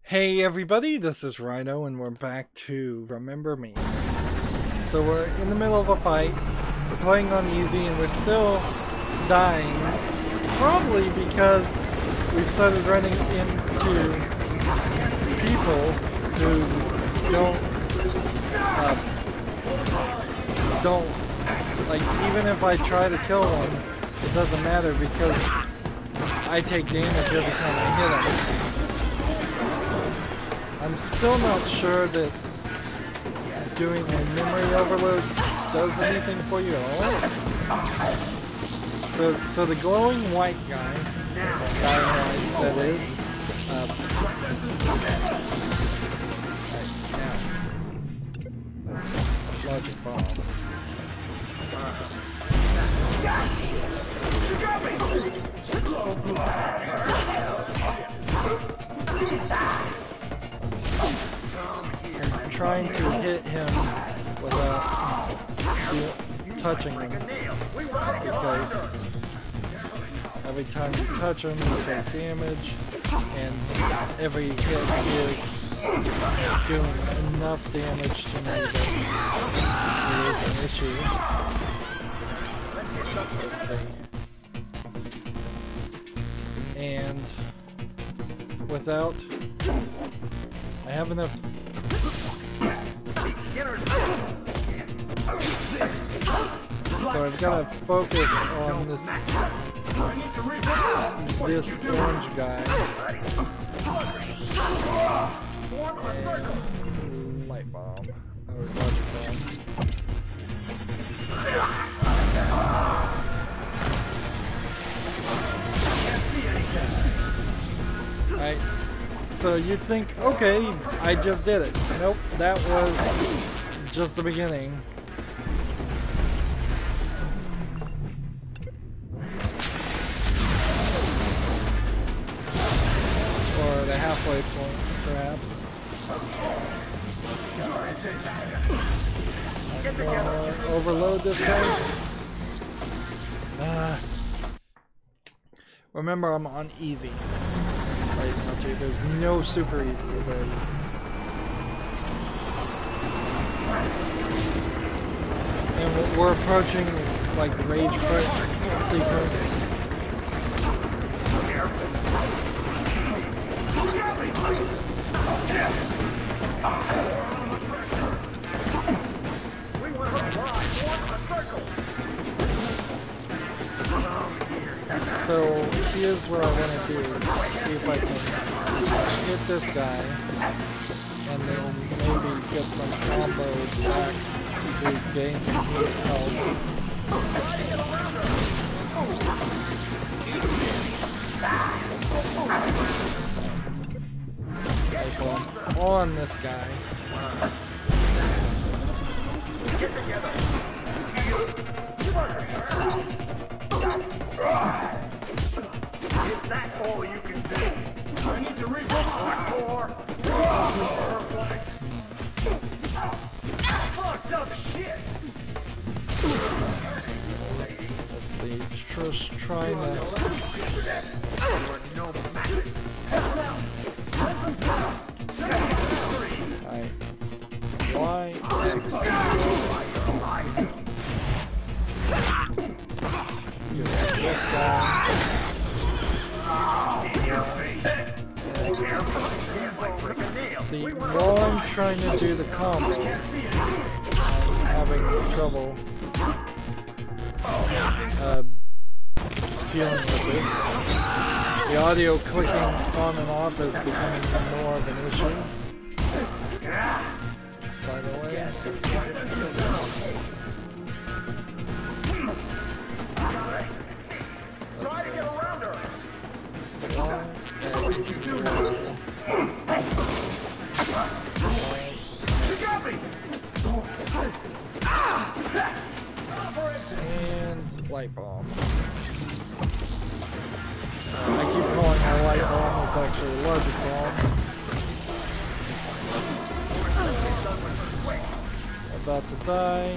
Hey everybody, this is Rydo and we're back to Remember Me. So we're in the middle of a fight, we're playing on easy and we're still dying. Probably because we've started running into people who don't, like, even if I try to kill one, it doesn't matter because I take damage every time I hit them. I'm still not sure that doing a memory overload does anything for you at all. So the glowing white guy that is, logic bomb. I'm trying to hit him without touching him because every time you touch him you take damage and every hit is doing enough damage to me that it is an issue. Let's see. And without, I have enough. So I've got to focus on this orange guy and light bomb or logic bomb. Alright, so you'd think, okay, I just did it. Nope, that was just the beginning. Or the halfway point, perhaps. Overload this guy. Remember, I'm on easy right now too. There's no super easy or very easy. And we're approaching like rage quit sequence. So here's what I want to do is see if I can hit this guy and then maybe get some combo back to gain some health. Like on this guy. Get together. Is that all you can do? I need to regroup. Let's see, just trying to. Alright. Y, X. This guy. See, while I'm trying to do the combo, I'm having trouble dealing with this. The audio clicking on and off is becoming more of an issue. By the way. Let's see. And light bomb. I keep calling it a light bomb, it's actually a logic bomb. About to die.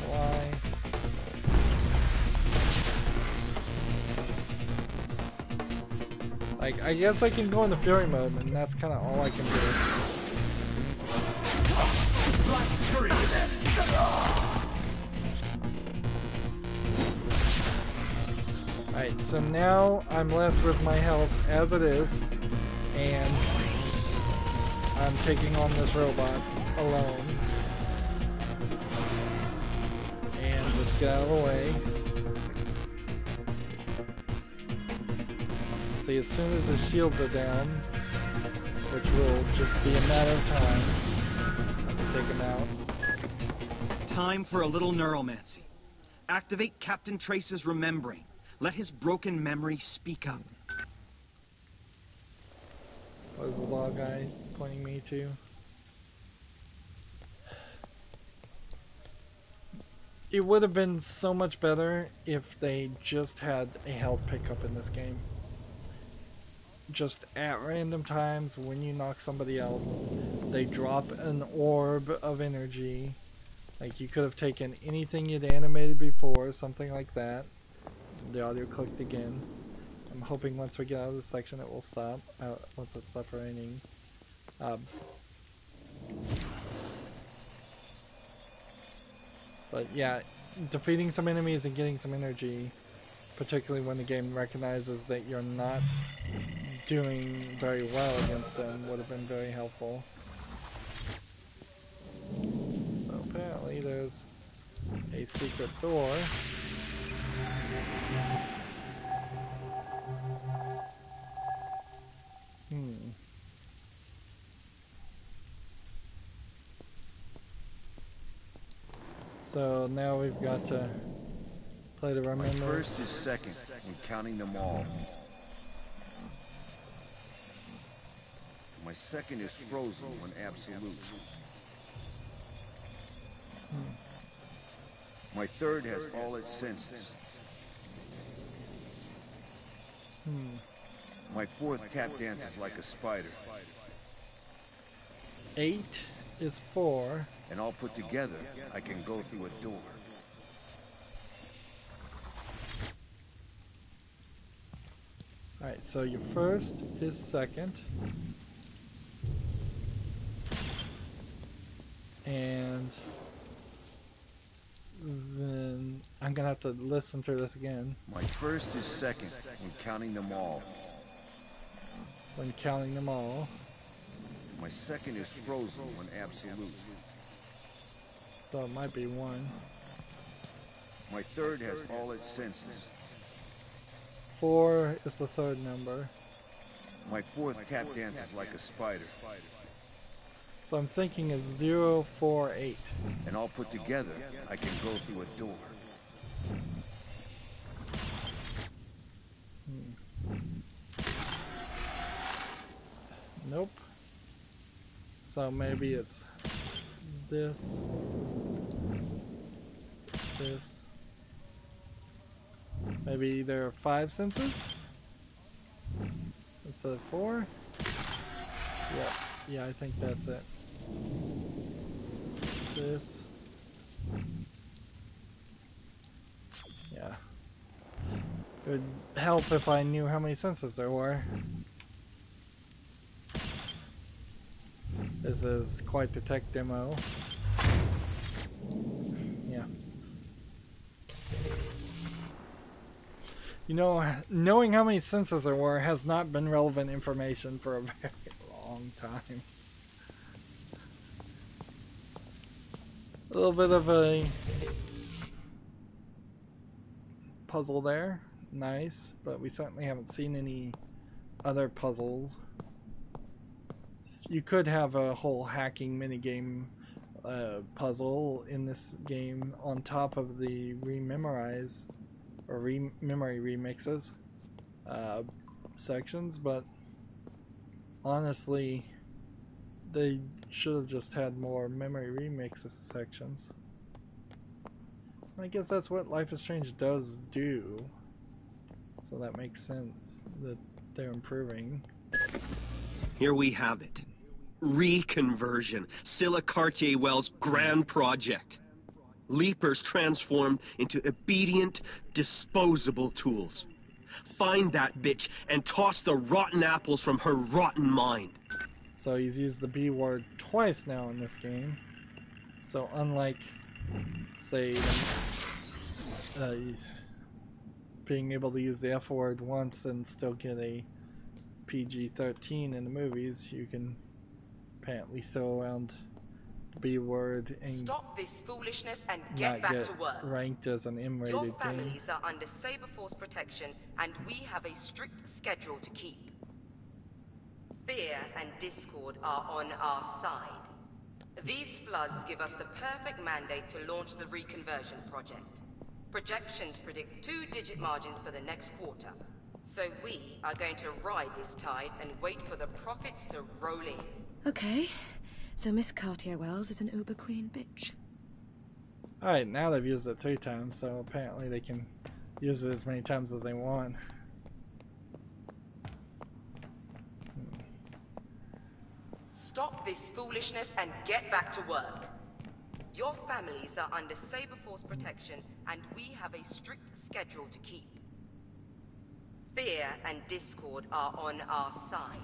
Why? Like, I guess I can go into Fury mode, and that's kind of all I can do. Alright, so now I'm left with my health as it is, and I'm taking on this robot alone. And let's get out of the way. See, as soon as the shields are down, which will just be a matter of time, take him out. Time for a little neuromancy. Activate Captain Trace's remembering. Let his broken memory speak up. What is this all guy pointing me to? It would have been so much better if they just had a health pickup in this game. Just at random times when you knock somebody out, they drop an orb of energy. Like, you could have taken anything you'd animated before, something like that. The audio clicked again. I'm hoping once we get out of this section it will stop, once it stops raining. But yeah, defeating some enemies and getting some energy, particularly when the game recognizes that you're not doing very well against them, would have been very helpful. So apparently there's a secret door. So now we've got to play the remnants. My first is second when counting them all. My second is frozen when absolute. My third has all its senses. My fourth tap dances like a spider. 8 is 4. And all put together, I can go through a door. Alright, so your first is second. And then I'm gonna have to listen to this again. My first is second when counting them all. When counting them all. My second is frozen when absolute. So it might be 1. My third has all its senses. 4 is the third number. My fourth tap dances like a spider. So I'm thinking it's 0, 4, 8. And all put together, I can go through a door. Nope. So maybe it's this. This. Maybe there are 5 senses instead of 4. Yep. Yeah, I think that's it. This. Yeah. It would help if I knew how many senses there were. This is quite the tech demo. Yeah. You know, knowing how many senses there were has not been relevant information for a very long time. A little bit of a puzzle there. Nice, but we certainly haven't seen any other puzzles. You could have a whole hacking minigame puzzle in this game on top of the rememorize or memory remixes sections, but honestly they should have just had more memory remixes sections. I guess that's what Life is Strange does do, so that makes sense that they're improving. Here we have it. Reconversion, Scylla Cartier-Wells' grand project. Leapers transformed into obedient, disposable tools. Find that bitch and toss the rotten apples from her rotten mind. So he's used the B word twice now in this game. So unlike, say, being able to use the F word once and still get a PG-13 in the movies, you can apparently throw around the B word and stop this foolishness and not get back get to work. ranked as an M-rated Your game. families are under Saber Force protection, and we have a strict schedule to keep. Fear and discord are on our side. These floods give us the perfect mandate to launch the reconversion project. Projections predict 2-digit margins for the next quarter. So we are going to ride this tide and wait for the profits to roll in. Okay, so Miss Cartier-Wells is an uber queen bitch. Alright, now they've used it 3 times, so apparently they can use it as many times as they want. Stop this foolishness and get back to work. Your families are under Saber Force protection, and we have a strict schedule to keep. Fear and discord are on our side.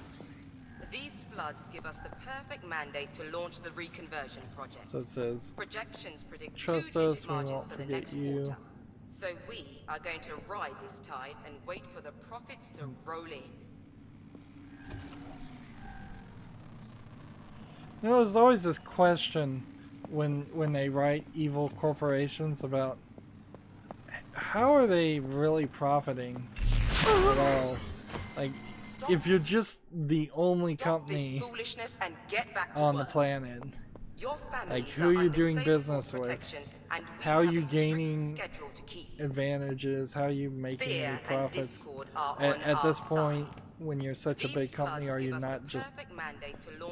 These floods give us the perfect mandate to launch the reconversion project. So it says, projections predict trust 2-digit us, we margins won't for the forget next you. quarter. So we are going to ride this tide and wait for the profits to roll in. You know, there's always this question when they write evil corporations about how are they really profiting at all? Like, if you're just the only company on the planet, like, who are you doing business with? How are you gaining advantages? How are you making any profits? At this point, when you're such a big company, are you not just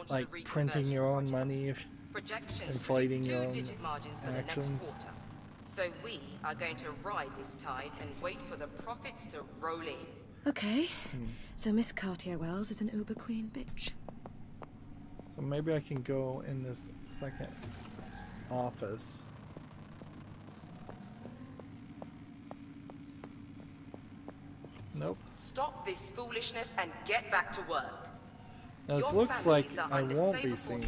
like printing your own money, inflating your own actions? So we are going to ride this tide and wait for the profits to roll in. Okay, so Miss Cartier-Wells is an uber queen bitch. So maybe I can go in this second office. Nope. Stop this foolishness and get back to work. Now this looks like I won't be seen,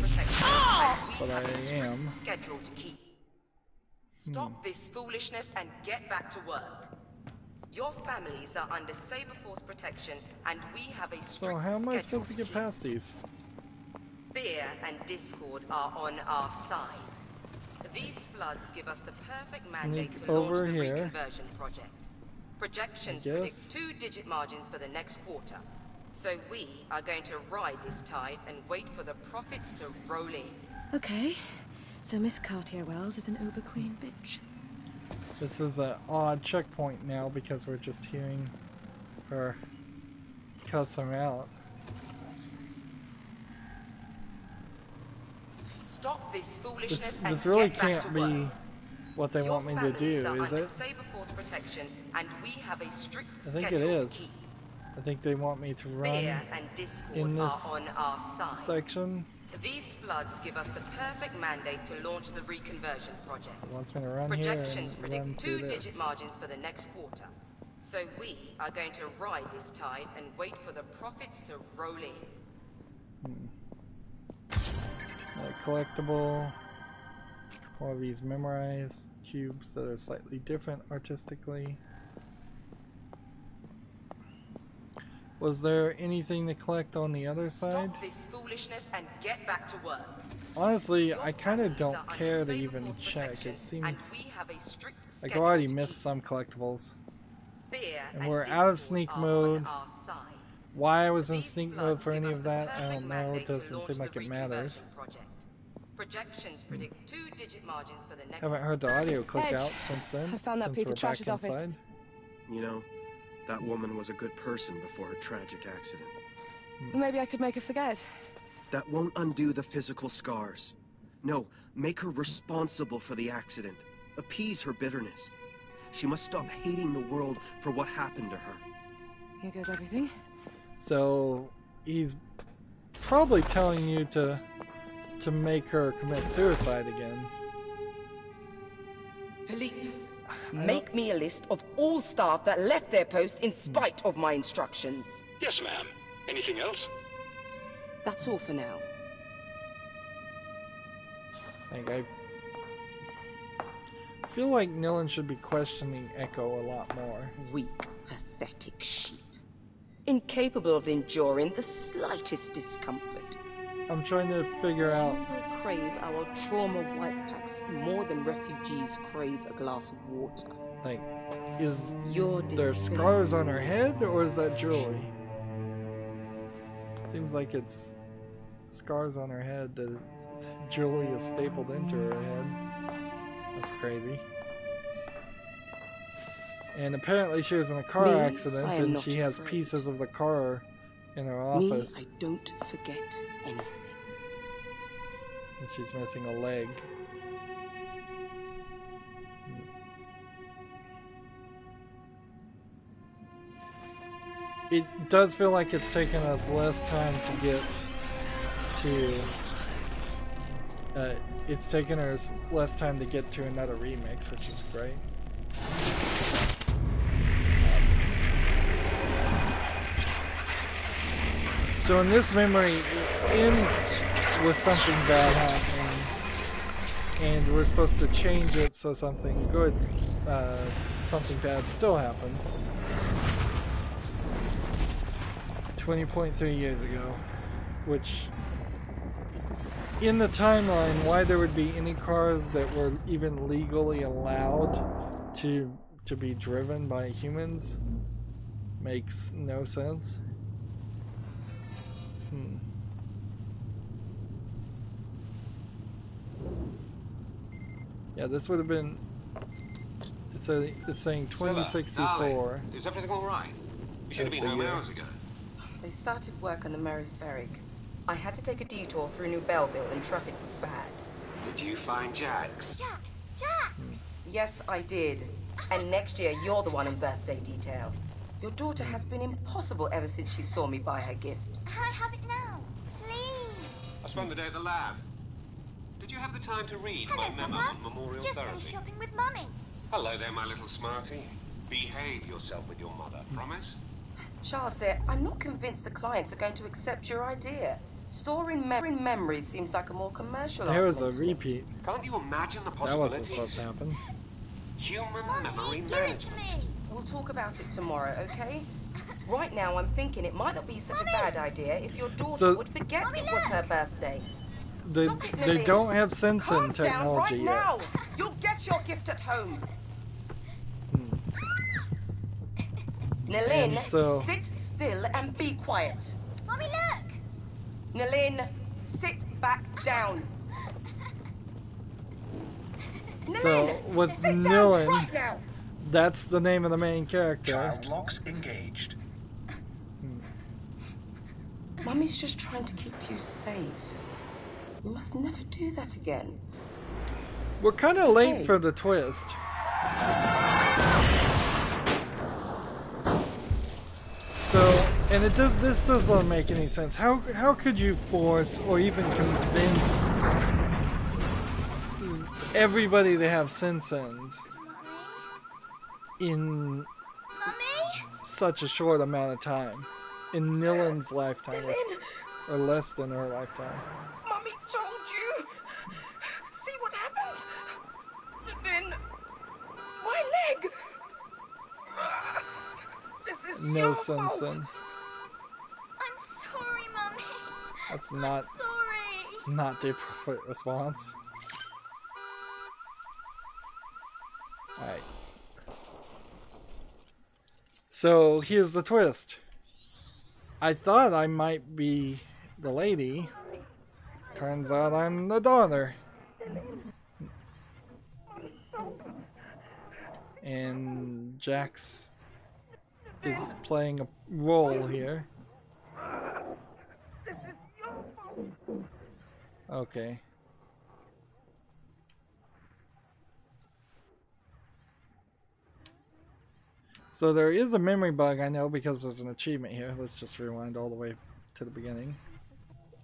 but I am. Schedule to keep. Stop this foolishness and get back to work. Your families are under Saber Force protection, and we have a strict So how am I supposed to get keep. past these? Fear and discord are on our side. These floods give us the perfect mandate to launch the reconversion project. Projections predict 2-digit margins for the next quarter. So we are going to ride this tide and wait for the profits to roll in. Okay, so Miss Cartier-Wells is an uber queen bitch. This is an odd checkpoint now because we're just hearing her cuss him out. Stop this foolishness and this really get back can't to be work. what they want me to do, is it? Saber Force protection, and we have a strict I think it schedule is. to keep. I think they want me to run Fear and discord in this are on our side. section. These floods give us the perfect mandate to launch the reconversion project. It wants me to run Projections here and predict run through 2-digit this. margins for the next quarter. So we are going to ride this tide and wait for the profits to roll in. Collectible. All of these memorized cubes that are slightly different artistically. Was there anything to collect on the other side? Stop this foolishness and get back to work. Honestly, I kind of don't care to even check. It seems like I already missed some collectibles. And we're out of sneak mode. Why I was in sneak mode for any of that, I don't know. It doesn't seem like it matters. Projections predict 2-digit margins for the next. Haven't heard the audio click Edge. out since then. I found that since piece we're of Trash's back office. inside. You know, that woman was a good person before her tragic accident. Maybe I could make her forget. That won't undo the physical scars. No, make her responsible for the accident. Appease her bitterness. She must stop hating the world for what happened to her. Here goes everything. So he's probably telling you to make her commit suicide again. Philippe, make me a list of all staff that left their post in spite of my instructions. Yes, ma'am. Anything else? That's all for now. I feel like Nilin should be questioning Echo a lot more. Weak, pathetic sheep. Incapable of enduring the slightest discomfort. I'm trying to figure out... We will crave our trauma white packs more than refugees crave a glass of water. Like, is Your there despair. scars on her head, or is that jewelry? Seems like it's scars on her head. The jewelry is stapled into her head. That's crazy. And apparently she was in a car Me, accident I am and not she has afraid. pieces of the car in her office. Me, I don't forget anything. And she's missing a leg. It does feel like it's taken us less time to get to... it's taken us less time to get to another remix, which is great. So in this memory, it ends with something bad happening, and we're supposed to change it so something good, something bad still happens. 20.3 years ago, which in the timeline, why there would be any cars that were even legally allowed to be driven by humans makes no sense. Yeah, this would have been. It's saying 2064. Is everything all right? You should have That's been the home year. hours ago. They started work on the Mary Ferrig. I had to take a detour through New Belleville and traffic was bad. Did you find Jax? Jax! Yes, I did. And next year, you're the one in birthday detail. Your daughter has been impossible ever since she saw me buy her gift. Can I have it now? Please! I spent the day at the lab. Did you have the time to read Hello, my memo Papa. on memorial Just therapy? finished shopping with Mummy. Hello there, my little smarty. Behave yourself with your mother, promise? Charles, dear, I'm not convinced the clients are going to accept your idea. Storing memories seems like a more commercial There was a argument to me. repeat. Can't you imagine the That wasn't possibilities? supposed to happen. Human Mummy, memory give it to management. me. We'll talk about it tomorrow, okay? Right now, I'm thinking it might not be such a bad idea if your daughter So- would forget Mummy, it was her look. birthday. They Stop it, they Nilin. don't have sensing Calm down technology right yet. now. You'll get your gift at home. Nilin, And so- sit still and be quiet. Mummy, look! Nilin, sit back down. So Nilin, with sit down Nilin, right now. that's the name of the main character. Child locks engaged. Mummy's just trying to keep you safe. You must never do that again. We're kind of late Okay. for the twist. So, and it does. This doesn't make any sense. How could you force or even convince everybody to have Simpsons in Mummy? such a short amount of time? In Nilin's lifetime, Nilin, or less than her lifetime. Mummy told you. See what happens. Nilin, my leg. This is No your fault. Simpson. I'm sorry, Mummy. That's not Sorry. not the appropriate response. Alright. So here's the twist. I thought I might be the lady. Turns out I'm the daughter. And Jax is playing a role here. Okay. So there is a memory bug, I know, because there's an achievement here. Let's just rewind all the way to the beginning.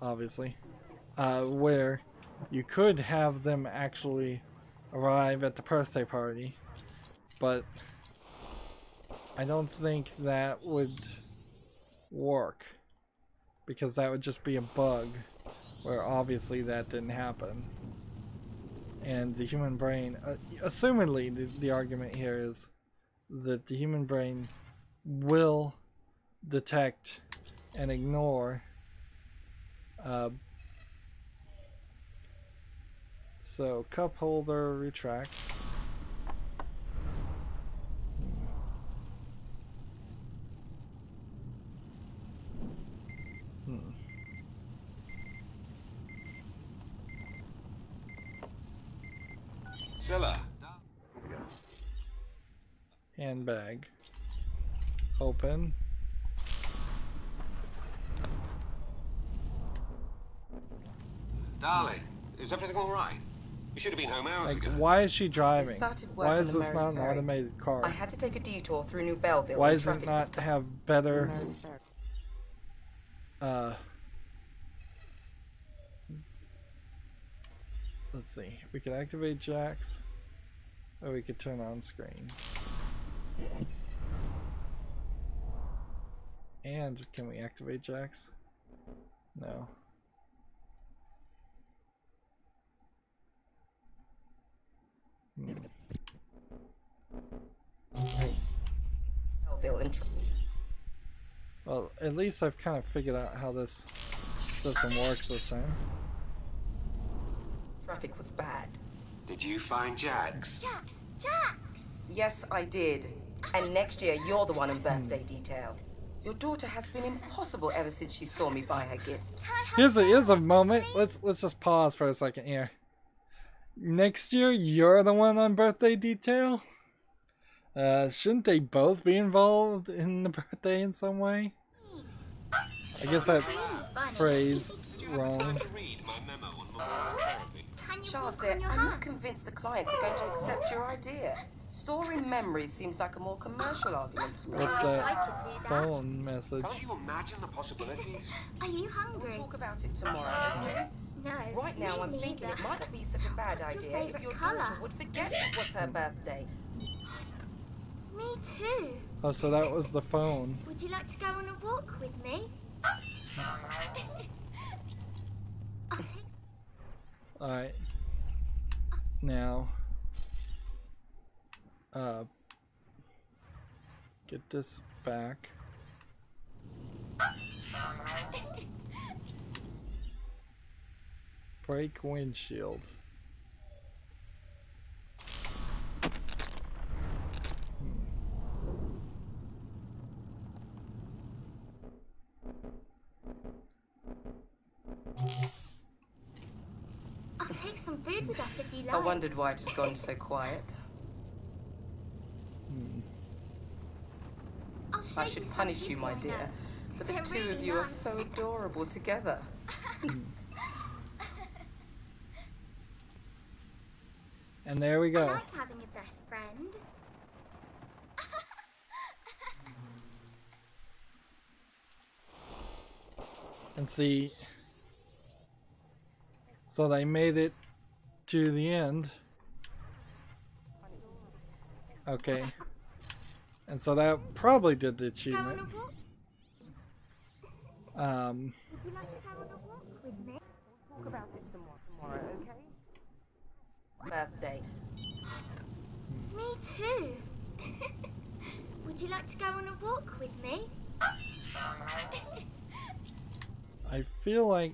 obviously, where you could have them actually arrive at the birthday party, but I don't think that would work, because that would just be a bug, where obviously that didn't happen. And the human brain, assumedly the argument here is that the human brain will detect and ignore so cup holder retract. Zilla. Handbag. Open. Darling, is everything all right? You should have been home hours Like, ago. why is she driving? Started work Why on is the this Mary not an Ferry. automated car? I had to take a detour through New Belleville. Why and does it traffic not was have better let's see, we could activate jacks, or we could turn on screen. And can we activate jacks? No. Belleville and Well, at least I've kind of figured out how this system works this time. traffic was bad. Did you find Jax? Jax! Yes, I did. And next year, you're the one on birthday detail. Your daughter has been impossible ever since she saw me buy her gift. Can I have Here's a moment. Let's just pause for a second here. Next year, you're the one on birthday detail? Shouldn't they both be involved in the birthday in some way? I guess that's phrased wrong. Read my memo on modern therapy. Can you Charles, walk on your I'm not hands? convinced the clients are going to accept your idea. Storing memories seems like a more commercial argument to me. What's I wish I that could do that. phone message? Can't you imagine the possibilities? Are you We'll hungry? talk about it tomorrow. No. Right now, I'm me thinking it neither. might not be such a bad What's your idea if favourite your colour? daughter would forget it was her birthday. Me too. Oh, so that was the phone. Would you like to go on a walk with me? I'll take Alright. Now, get this back. Break windshield. I'll take some food with us if you like. I wondered why it had gone so quiet. I'll show I you should some punish you, people my I know. dear, but the They're two of really you are nice. so adorable together. And there we I go. like having a best friend. And see, so they made it to the end. Okay. And so that probably did the Go on achievement. a walk? Um, Would you like to go on a walk with me? Talk about it tomorrow, okay? Birthday. Me too. Would you like to go on a walk with me? I feel like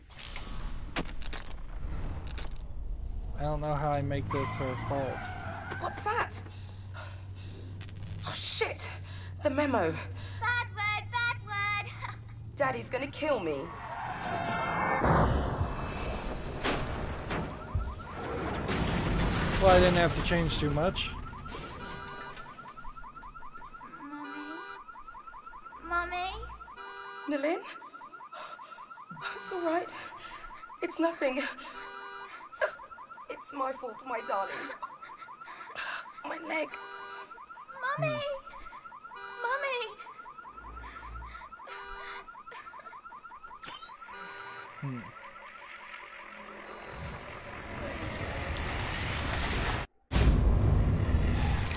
I don't know how I make this her fault. What's that? Oh shit! The memo. Bad word, bad word. Daddy's gonna kill me. Well, I didn't have to change too much. Mummy? Nilin? It's alright. It's nothing. It's my fault, my darling. My leg. Mummy! Mummy!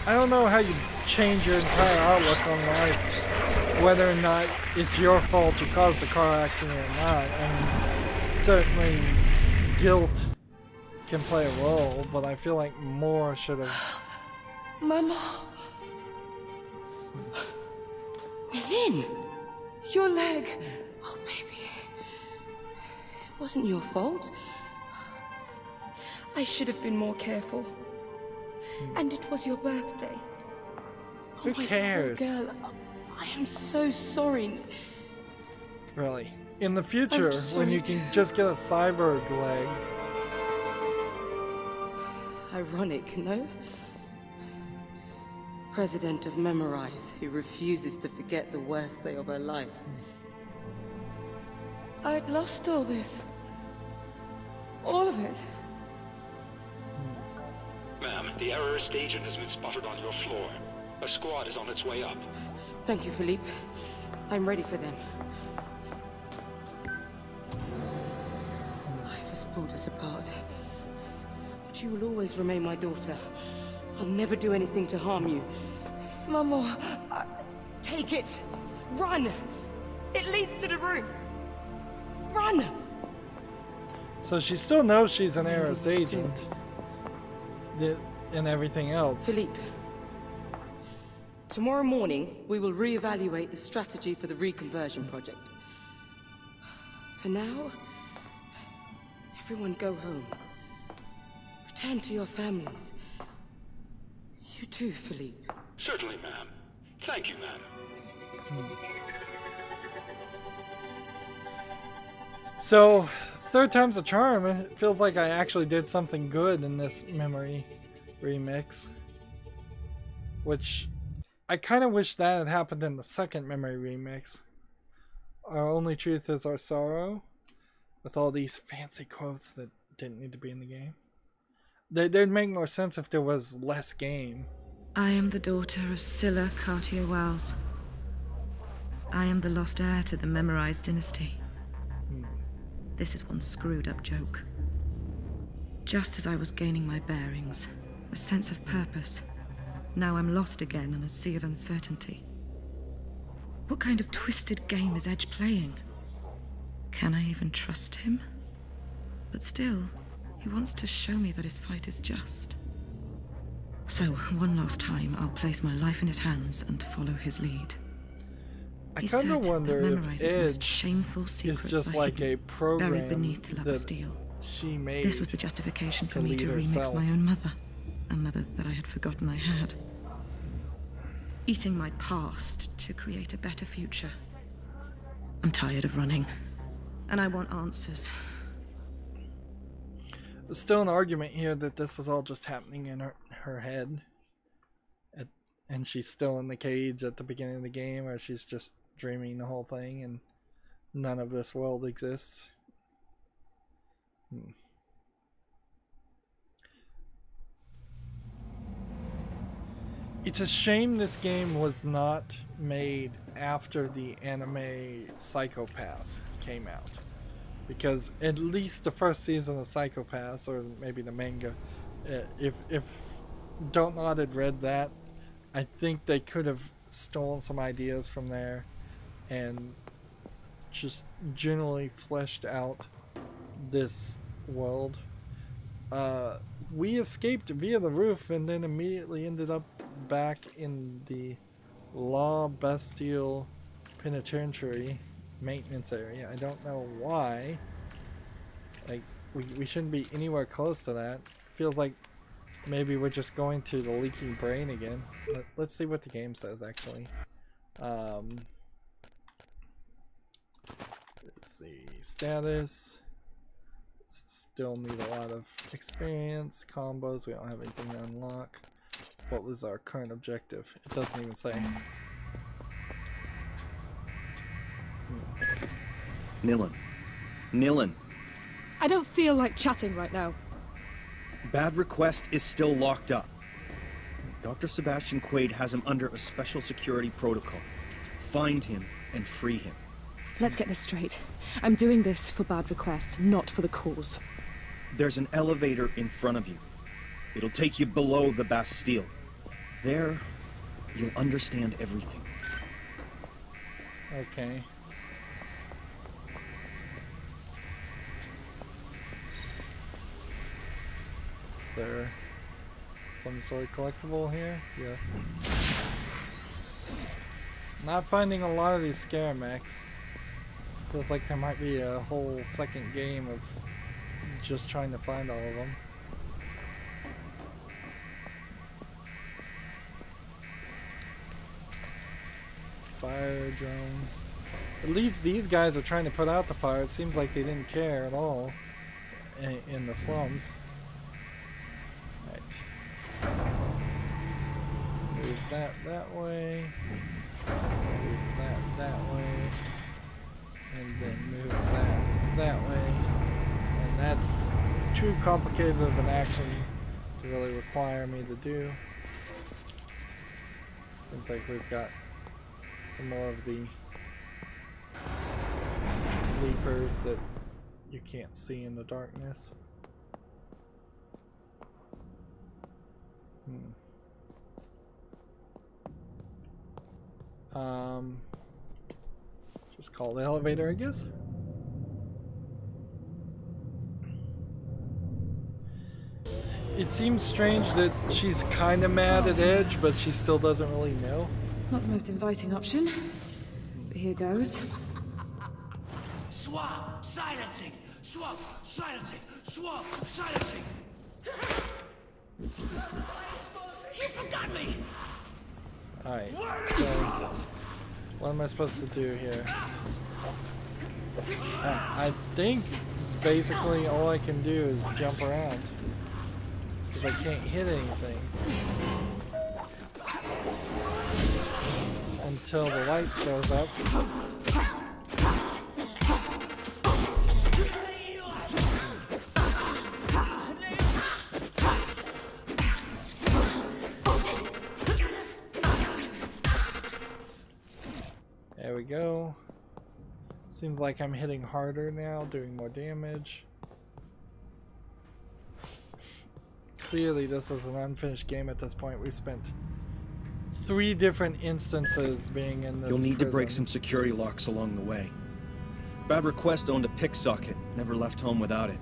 I don't know how you change your entire outlook on life, whether or not it's your fault you caused the car accident or not. I mean, certainly guilt can play a role, but I feel like more should have... Mama! Nilin! Your leg! Oh, baby. It wasn't your fault. I should have been more careful. And it was your birthday. Who cares? Poor girl, I am so sorry. Really. In the future, when you can just get a cyborg leg. Ironic, no? President of Memorize, who refuses to forget the worst day of her life. I'd lost all this. All of it. Ma'am, the errorist agent has been spotted on your floor. A squad is on its way up. Thank you, Philippe. I'm ready for them. Life has pulled us apart. But you will always remain my daughter. I'll never do anything to harm you. Mama, take it. Run! It leads to the roof. Run! So she still knows she's an heiress agent. And everything else. Philippe, tomorrow morning we will re-evaluate the strategy for the reconversion project. For now, everyone go home. Return to your families. You too, Philippe. Certainly, ma'am. Thank you, ma'am. So, third time's a charm. It feels like I actually did something good in this memory remix. Which, I kind of wish that had happened in the second memory remix. Our only truth is our sorrow. With all these fancy quotes that didn't need to be in the game. They'd make more sense if there was less game. I am the daughter of Scylla Cartier-Wells. I am the lost heir to the Memorized dynasty. This is one screwed up joke. Just as I was gaining my bearings, a sense of purpose, now I'm lost again in a sea of uncertainty. What kind of twisted game is Edge playing? Can I even trust him? But still, he wants to show me that his fight is just. So, one last time, I'll place my life in his hands and follow his lead. I kind of wonder if Edge shameful is just like a program buried beneath lava that steel. she made. This was the justification for me lead to remix herself. my own mother, a mother that I had forgotten I had. Eating my past to create a better future. I'm tired of running, and I want answers. There's still an argument here that this is all just happening in her head. And she's still in the cage at the beginning of the game, or she's just dreaming the whole thing and none of this world exists. It's a shame this game was not made after the anime Psycho-Pass came out. Because at least the first season of Psycho-Pass, or maybe the manga, if Don't Nod had read that, I think they could have stolen some ideas from there and just generally fleshed out this world. We escaped via the roof and then immediately ended up back in the La Bastille Penitentiary maintenance area. I don't know why. Like, we shouldn't be anywhere close to that. Feels like maybe we're just going to the leaking brain again. Let's see what the game says, actually. Let's see. Status. Still need a lot of experience. Combos. We don't have anything to unlock. What was our current objective? It doesn't even say. Nilin. Nilin. I don't feel like chatting right now. Bad Request is still locked up. Dr. Sebastian Quaid has him under a special security protocol. Find him and free him. Let's get this straight. I'm doing this for Bad Request, not for the cause. There's an elevator in front of you. It'll take you below the Bastille. There, you'll understand everything. Okay. Is there some sort of collectible here? Yes. Not finding a lot of these scare mechs. Feels like there might be a whole second game of just trying to find all of them. Fire drones. At least these guys are trying to put out the fire. It seems like they didn't care at all in the slums. Right. Move that way. Move that way. And then move that way. And that's too complicated of an action to really require me to do. Seems like we've got some more of the leapers that you can't see in the darkness. Just call the elevator, I guess. It seems strange that she's kind of mad at Edge, but she still doesn't really know. Not the most inviting option, but here goes. Swap silencing! Swap silencing! Swap silencing! You forgot me! Alright, so what am I supposed to do here? I think basically all I can do is jump around because I can't hit anything until the light shows up. There we go. Seems like I'm hitting harder now, doing more damage. Clearly this is an unfinished game at this point. We spent 3 different instances being in this You'll need to break prison. some security locks along the way. Bad Request owned a pick socket, never left home without it.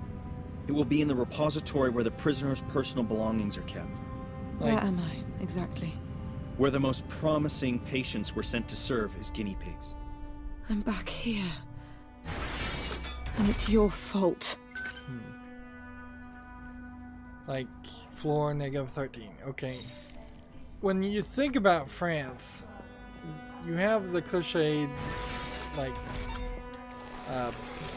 It will be in the repository where the prisoner's personal belongings are kept. Where am I, exactly? Where the most promising patients were sent to serve as guinea pigs. I'm back here. And it's your fault. Like, floor -13. Okay. When you think about France, you have the cliched, like,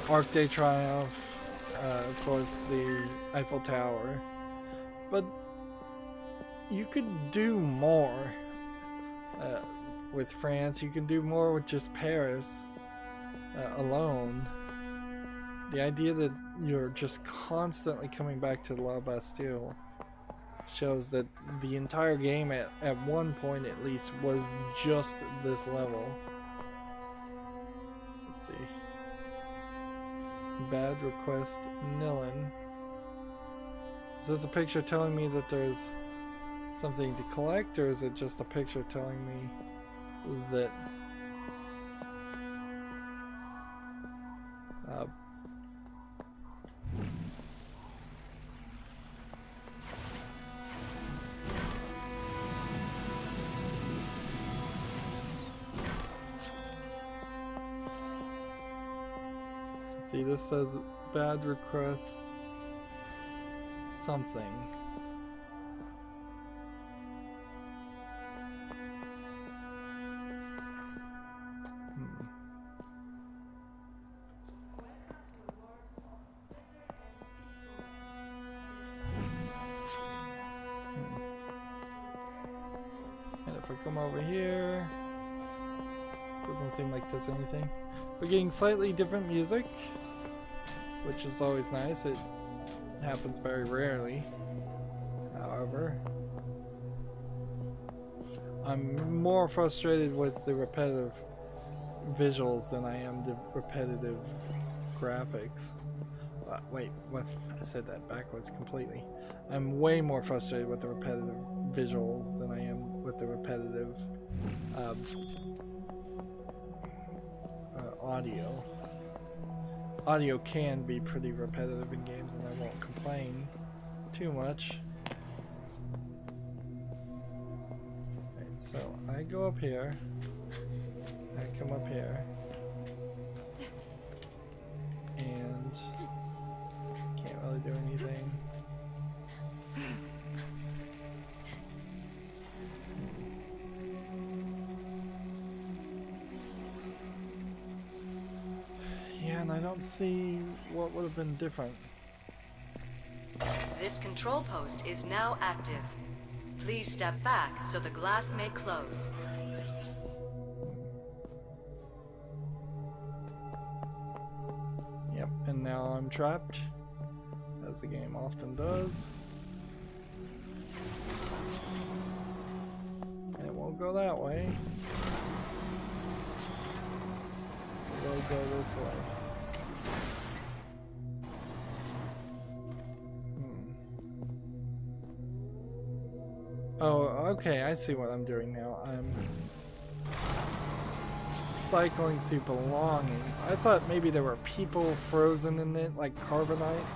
Arc de Triomphe, of course, the Eiffel Tower. But you could do more with France. You can do more with just Paris alone. The idea that you're just constantly coming back to La Bastille shows that the entire game at one point at least was just this level. Let's see. Bad Request, Nilin. Is this a picture telling me that there's something to collect, or is it just a picture telling me that see, this says Bad Request something. And if I come over here, doesn't seem like there's anything. We're getting slightly different music, which is always nice. It happens very rarely, however. I'm more frustrated with the repetitive visuals than I am the repetitive graphics. Wait, what? I said that backwards completely. I'm way more frustrated with the repetitive visuals than I am with the repetitive audio. Audio can be pretty repetitive in games, and I won't complain too much. Right, so I go up here, I come up here, and can't really do anything. Yeah, and I don't see what would have been different. This control post is now active. Please step back so the glass may close. Yep, and now I'm trapped, as the game often does. And it won't go that way. It'll go this way. Oh, okay, I see what I'm doing now. I'm cycling through belongings. I thought maybe there were people frozen in it, like carbonite.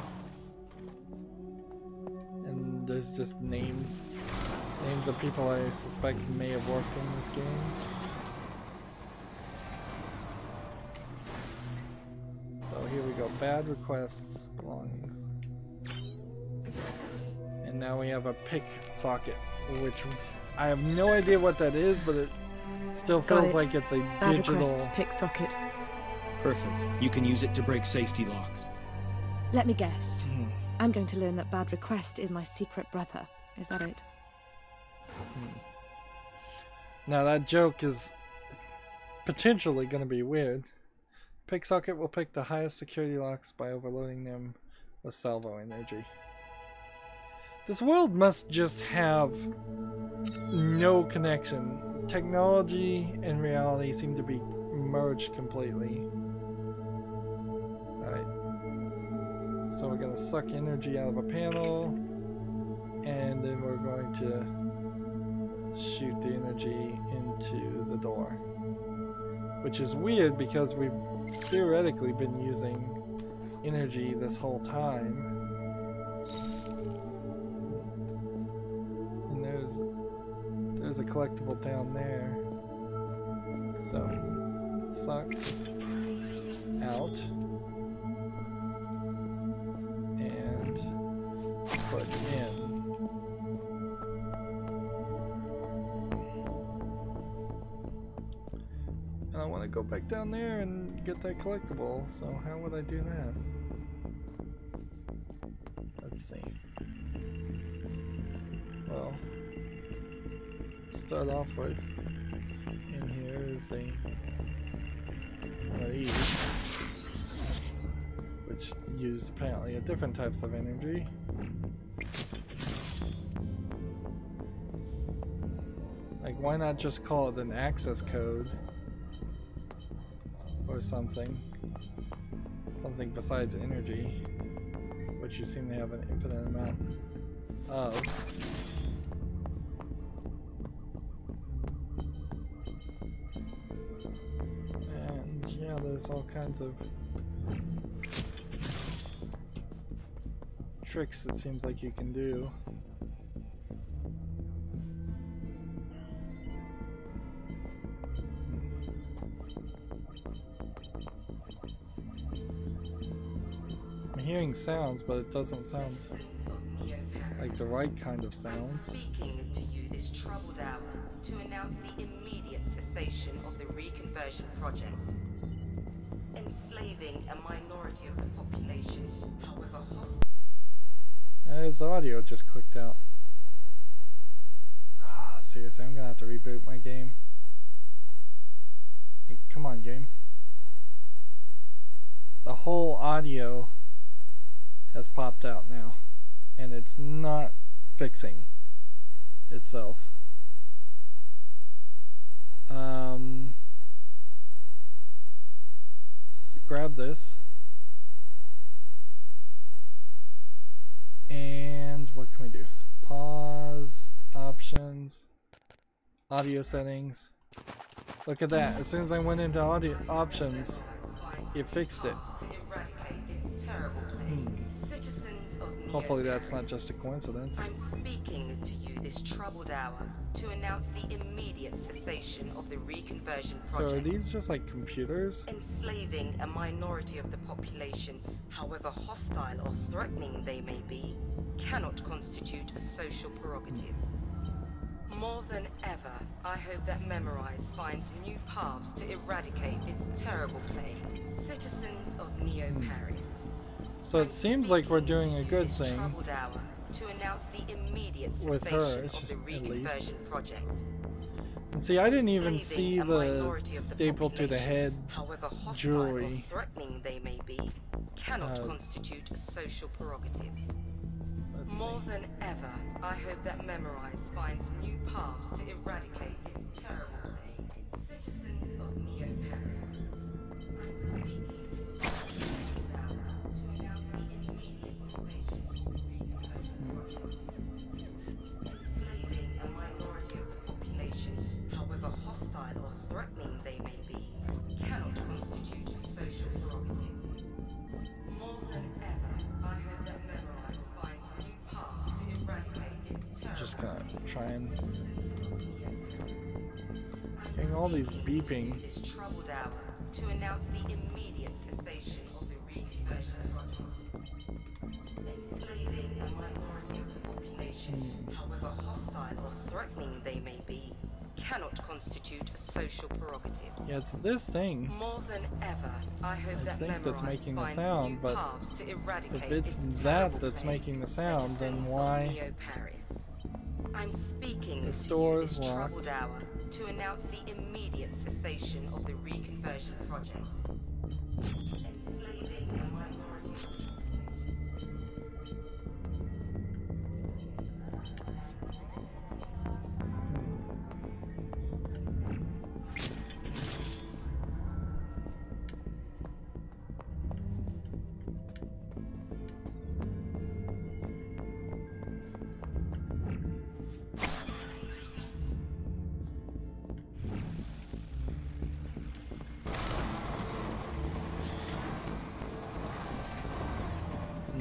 And there's just names of people I suspect may have worked in this game. So here we go, bad requests, belongings. And now we have a pick socket, which I have no idea what that is, but it still feels like it's a bad digital requests pick socket. Perfect. You can use it to break safety locks. Let me guess. I'm going to learn that bad request is my secret brother. Is that it? Now that joke is potentially going to be weird. Pick socket will pick the highest security locks by overloading them with salvo energy. This world must just have no connection. Technology and reality seem to be merged completely. Alright. So we're going to suck energy out of a panel, and then we're going to shoot the energy into the door. Which is weird because we've theoretically been using energy this whole time. There's a collectible down there. So, suck out and put in. And I want to go back down there and get that collectible, so how would I do that? Let's see. Well, start off with, in here is a one of these, which use apparently different types of energy. Like, why not just call it an access code or something besides energy, which you seem to have an infinite amount of. Yeah, there's all kinds of tricks it seems like you can do. I'm hearing sounds, but it doesn't sound like the right kind of sounds. I'm speaking to you this troubled hour to announce the immediate cessation of the reconversion project. Enslaving a minority of the population, however hostile. His audio just clicked out. Seriously, I'm gonna have to reboot my game. Hey, come on, game. The whole audio has popped out now, and it's not fixing itself. Let's grab this. And what can we do? Pause Options. Audio settings. Look at that. As soon as I went into audio options, it fixed it. Hopefully that's not just a coincidence. I'm speaking to you this troubled hour to announce the immediate cessation of the reconversion project. So are these just like computers? Enslaving a minority of the population, however hostile or threatening they may be, cannot constitute a social prerogative. More than ever, I hope that Memorize finds new paths to eradicate this terrible plague. Citizens of Neo-Paris. So it seems like we're doing a good thing to announce the immediate with her, of the reconversion project. And see, I didn't even see the staple to the head jewelry. Threatening they may be, cannot constitute a social prerogative. More than ever, I hope that Memorize finds new paths to eradicate this terrible plague. Citizens of Neo-Paris. I'm speaking to announce the immediate cessation of the reconversion project. Enslaving a minority of the population, however hostile or threatening they may be, cannot constitute a social prerogative. More than ever, I hope that Memorize finds new paths to eradicate this terrible. Just gonna try and getting all these beeping. This troubled hour to announce the immediate cessation of the reconversion project. Enslaving a minority of the population, however hostile or threatening they may be, cannot constitute a social prerogative. Yeah, it's this thing. More than ever, I hope I that think that's Memorize making the finds sound, new but paths to eradicate if it's this that terrible that's plague. making the sound, then Citizens of why? Neo-Paris. I'm speaking The to store you is this locked. troubled hour to announce the immediate cessation of the reconversion project. Enslaving a minority of the population.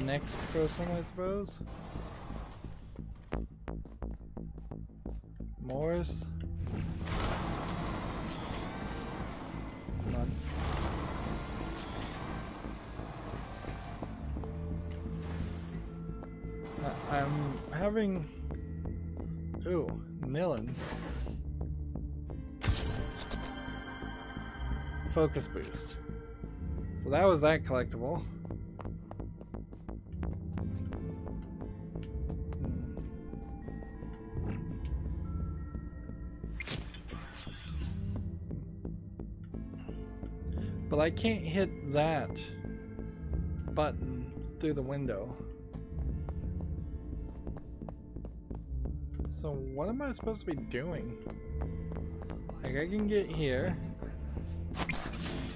Next person, I suppose. Morris. Come on. I'm having... Ooh, Nilin. Focus boost. So that was that collectible. But I can't hit that button through the window. So what am I supposed to be doing? Like I can get here.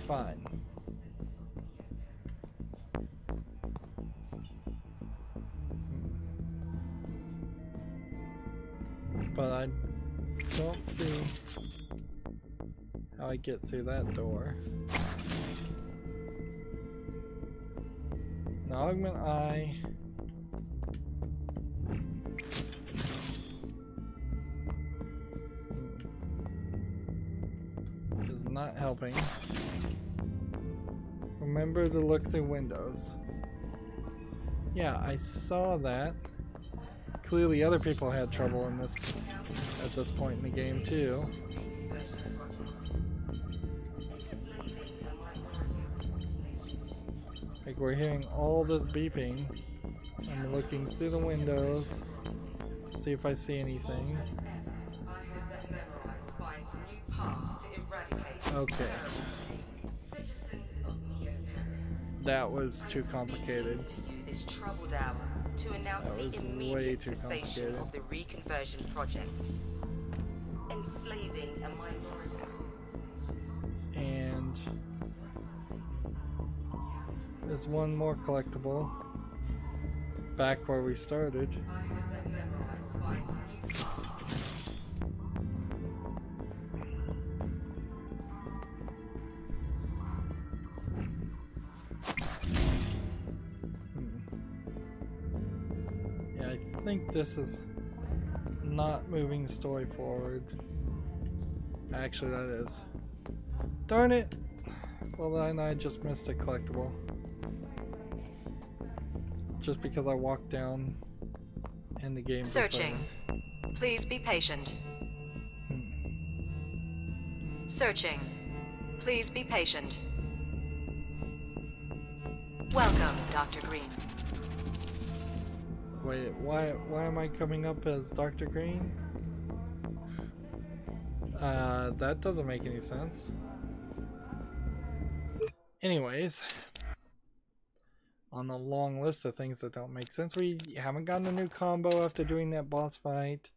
Fine. But I don't see how I get through that door. An augment eye. Is not helping. Remember to look through windows. Yeah, I saw that. Clearly other people had trouble in this at this point in the game too. Like we're hearing all this beeping. I'm looking through the windows to see if I see anything. Okay. That was too complicated. That was way too complicated. Of the reconversion project. Enslaving a minority. And there's one more collectible back where we started. I hope that Memorize Yeah, I think this is not moving the story forward. Actually, that is. Darn it! Well, then I just missed a collectible. Just because I walked down and the game Searching. decided. Please be patient. Searching. Please be patient. Welcome, Dr. Green. Wait, why am I coming up as Dr. Green? That doesn't make any sense. Anyways, on the long list of things that don't make sense, we haven't gotten a new combo after doing that boss fight.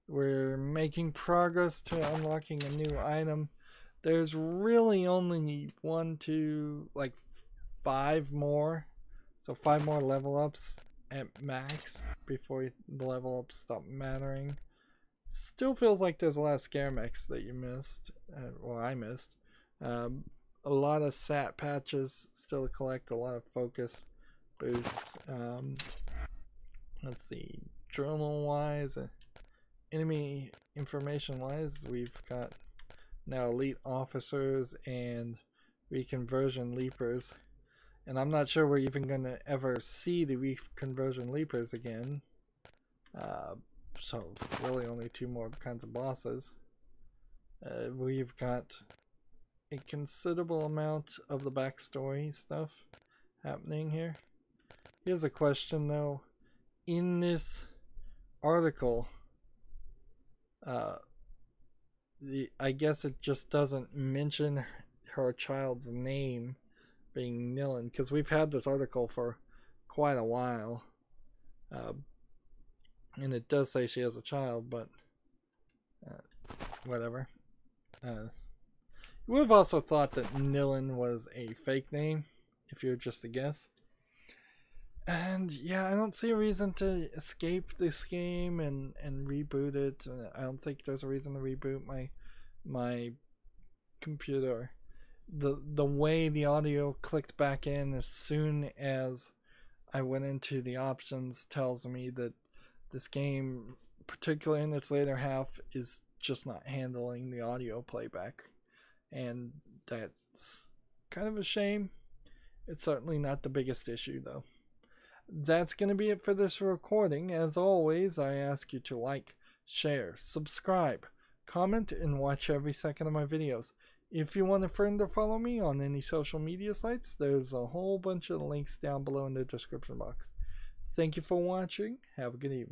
We're making progress to unlocking a new item. There's really only 1, 2, like 5 more. So 5 more level ups at max before the level ups stop mattering. Still feels like there's a lot of scare mechs that you missed. Well, I missed. A lot of sat patches still to collect, a lot of focus boosts. Let's see, journal wise, enemy information wise, we've got now elite officers and reconversion leapers, and I'm not sure we're even going to ever see the reconversion leapers again. So really only 2 more kinds of bosses. We've got a considerable amount of the backstory stuff happening here. Here's a question though. In this article, I guess it just doesn't mention her child's name being Nilin, because we've had this article for quite a while. And it does say she has a child, but whatever. You would have also thought that Nilin was a fake name, if you're just a guess. And yeah, I don't see a reason to escape this game and reboot it. I don't think there's a reason to reboot my computer. The way the audio clicked back in as soon as I went into the options tells me that this game, particularly in its later half, is just not handling the audio playback. And that's kind of a shame. It's certainly not the biggest issue though. That's going to be it for this recording. As always, I ask you to like, share, subscribe, comment, and watch every second of my videos. If you want a friend or follow me on any social media sites, there's a whole bunch of links down below in the description box. Thank you for watching. Have a good evening.